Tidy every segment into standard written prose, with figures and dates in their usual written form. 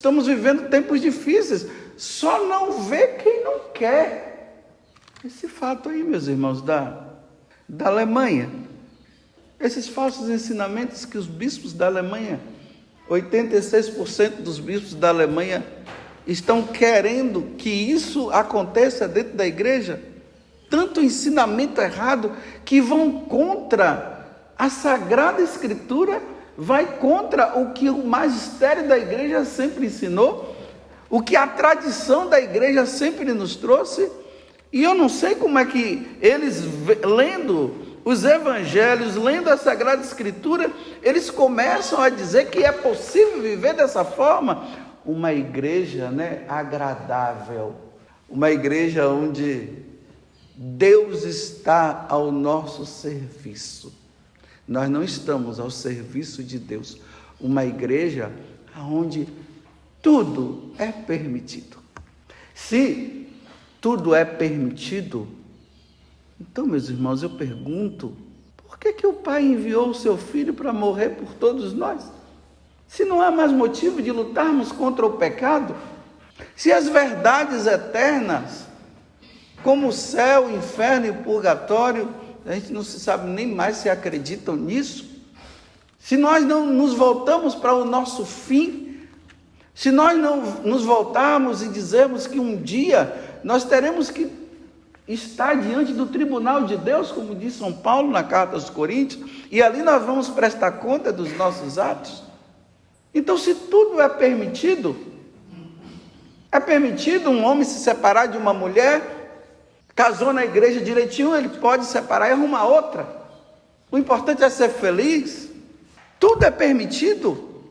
Estamos vivendo tempos difíceis, só não vê quem não quer. Esse fato aí, meus irmãos, da Alemanha, esses falsos ensinamentos que os bispos da Alemanha, 86% dos bispos da Alemanha estão querendo que isso aconteça dentro da igreja, tanto ensinamento errado que vão contra a Sagrada Escritura, vai contra o que o magistério da igreja sempre ensinou, o que a tradição da igreja sempre nos trouxe. E eu não sei como é que eles, lendo os evangelhos, lendo a Sagrada Escritura, eles começam a dizer que é possível viver dessa forma. Uma igreja, agradável, uma igreja onde Deus está ao nosso serviço. Nós não estamos ao serviço de Deus. Uma igreja onde tudo é permitido. Se tudo é permitido, então, meus irmãos, eu pergunto, por que o Pai enviou o seu Filho para morrer por todos nós? Se não há mais motivo de lutarmos contra o pecado, se as verdades eternas, como o céu, o inferno e o purgatório, a gente não se sabe nem mais se acreditam nisso. Se nós não nos voltamos para o nosso fim, se nós não nos voltarmos e dizermos que um dia nós teremos que estar diante do tribunal de Deus, como diz São Paulo na carta aos Coríntios, e ali nós vamos prestar conta dos nossos atos. Então, se tudo é permitido um homem se separar de uma mulher, casou na igreja direitinho, ele pode separar e arrumar outra. O importante é ser feliz. Tudo é permitido.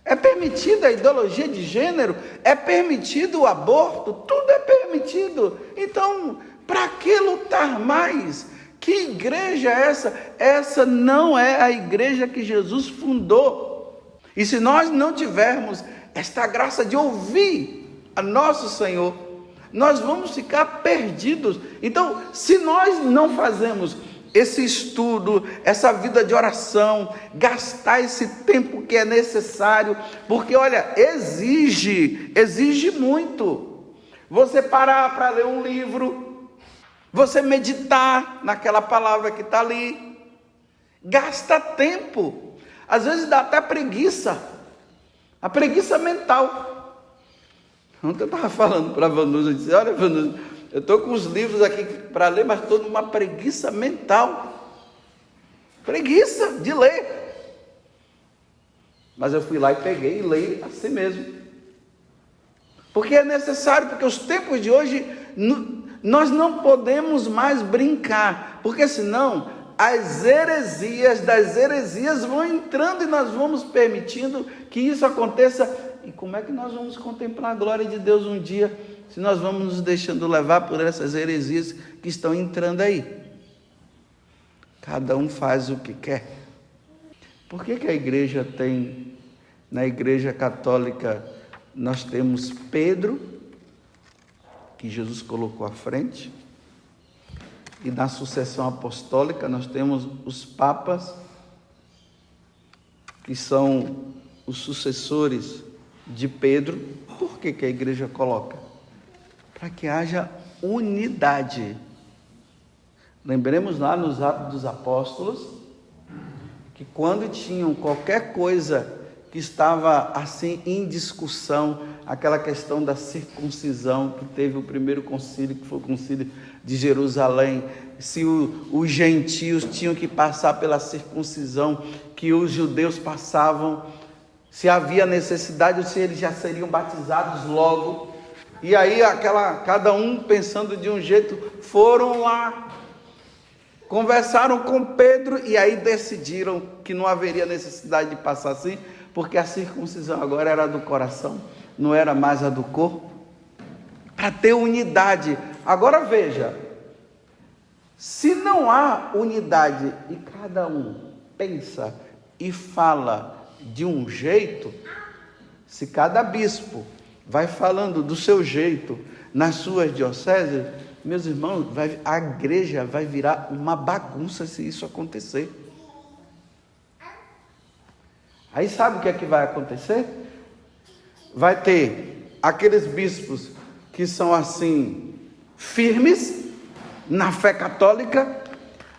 É permitida a ideologia de gênero, é permitido o aborto, tudo é permitido. Então, para que lutar mais? Que igreja é essa? Essa não é a igreja que Jesus fundou. E se nós não tivermos esta graça de ouvir a nosso Senhor, nós vamos ficar perdidos. Então, se nós não fazemos esse estudo, essa vida de oração, gastar esse tempo que é necessário, porque olha, exige muito. Você parar para ler um livro, você meditar naquela palavra que está ali, gasta tempo. Às vezes dá até preguiça, a preguiça mental. Ontem eu estava falando para a Vanusa, eu disse, olha Vanusa, eu estou com os livros aqui para ler, mas estou numa preguiça mental. Preguiça de ler. Mas eu fui lá e peguei e leio assim mesmo. Porque é necessário, porque os tempos de hoje, nós não podemos mais brincar, porque senão as heresias das heresias vão entrando e nós vamos permitindo que isso aconteça. E como é que nós vamos contemplar a glória de Deus um dia, se nós vamos nos deixando levar por essas heresias que estão entrando aí? Cada um faz o que quer. Por que a igreja tem, na igreja católica, nós temos Pedro, que Jesus colocou à frente, e na sucessão apostólica nós temos os papas, que são os sucessores de Pedro. Por que a igreja coloca? Para que haja unidade. Lembremos lá nos Atos dos Apóstolos, que quando tinham qualquer coisa que estava assim em discussão, aquela questão da circuncisão, que teve o primeiro concílio, que foi o concílio de Jerusalém, se os gentios tinham que passar pela circuncisão que os judeus passavam, se havia necessidade ou se eles já seriam batizados logo. E aí cada um pensando de um jeito, foram lá, conversaram com Pedro e aí decidiram que não haveria necessidade de passar assim, porque a circuncisão agora era do coração, não era mais a do corpo, para ter unidade. Agora veja, se não há unidade e cada um pensa e fala de um jeito, se cada bispo vai falando do seu jeito nas suas dioceses, meus irmãos, a igreja vai virar uma bagunça se isso acontecer. Aí sabe o que é que vai acontecer? vai ter aqueles bispos que são assim, firmes na fé católica.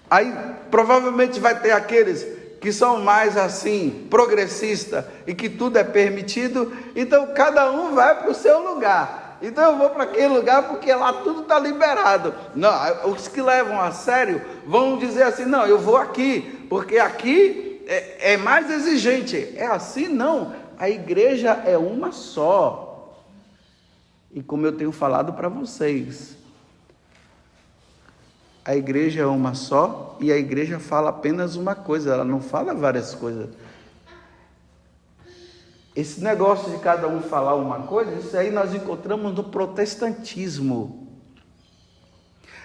Aí provavelmente vai ter aqueles que são mais assim, progressistas, e que tudo é permitido. Então cada um vai para o seu lugar. Então eu vou para aquele lugar porque lá tudo está liberado. Não, os que levam a sério vão dizer assim, não, eu vou aqui, porque aqui é mais exigente. É assim? Não, a igreja é uma só. E como eu tenho falado para vocês, a igreja é uma só, e a igreja fala apenas uma coisa, ela não fala várias coisas. Esse negócio de cada um falar uma coisa, isso aí nós encontramos no protestantismo.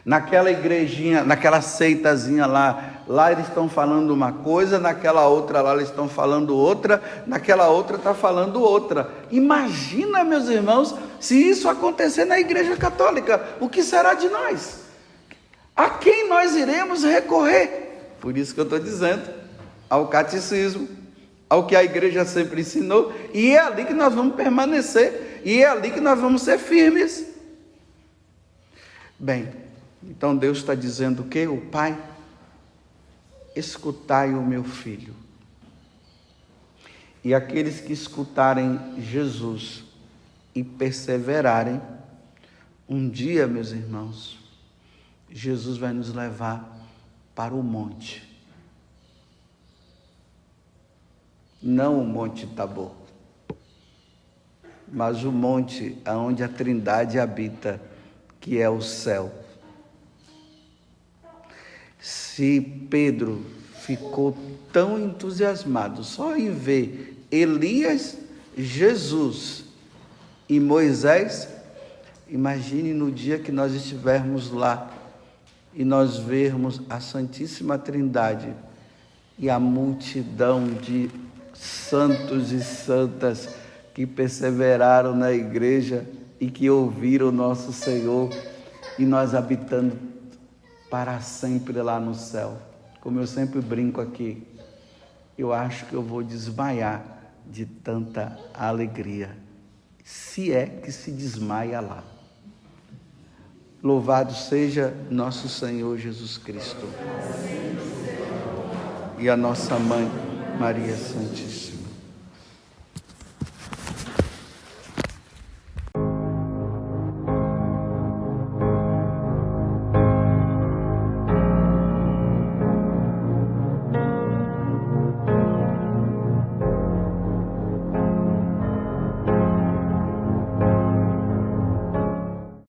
Naquela igrejinha, naquela seitazinha lá eles estão falando uma coisa, naquela outra lá eles estão falando outra, naquela outra está falando outra. Imagina, meus irmãos, se isso acontecer na igreja católica, o que será de nós? A quem nós iremos recorrer? Por isso que eu estou dizendo, ao catecismo, ao que a igreja sempre ensinou, e é ali que nós vamos permanecer, e é ali que nós vamos ser firmes. Bem, então Deus está dizendo o quê? O Pai, escutai o meu filho. E aqueles que escutarem Jesus e perseverarem, um dia, meus irmãos, Jesus vai nos levar para o monte. Não o Monte Tabor, mas o monte onde a Trindade habita, que é o céu. Se Pedro ficou tão entusiasmado só em ver Elias, Jesus e Moisés, imagine no dia que nós estivermos lá e nós vermos a Santíssima Trindade e a multidão de santos e santas que perseveraram na igreja e que ouviram o nosso Senhor, e nós habitando para sempre lá no céu. Como eu sempre brinco aqui, eu acho que eu vou desmaiar de tanta alegria, se é que se desmaia lá. Louvado seja nosso Senhor Jesus Cristo e a nossa Mãe Maria Santíssima.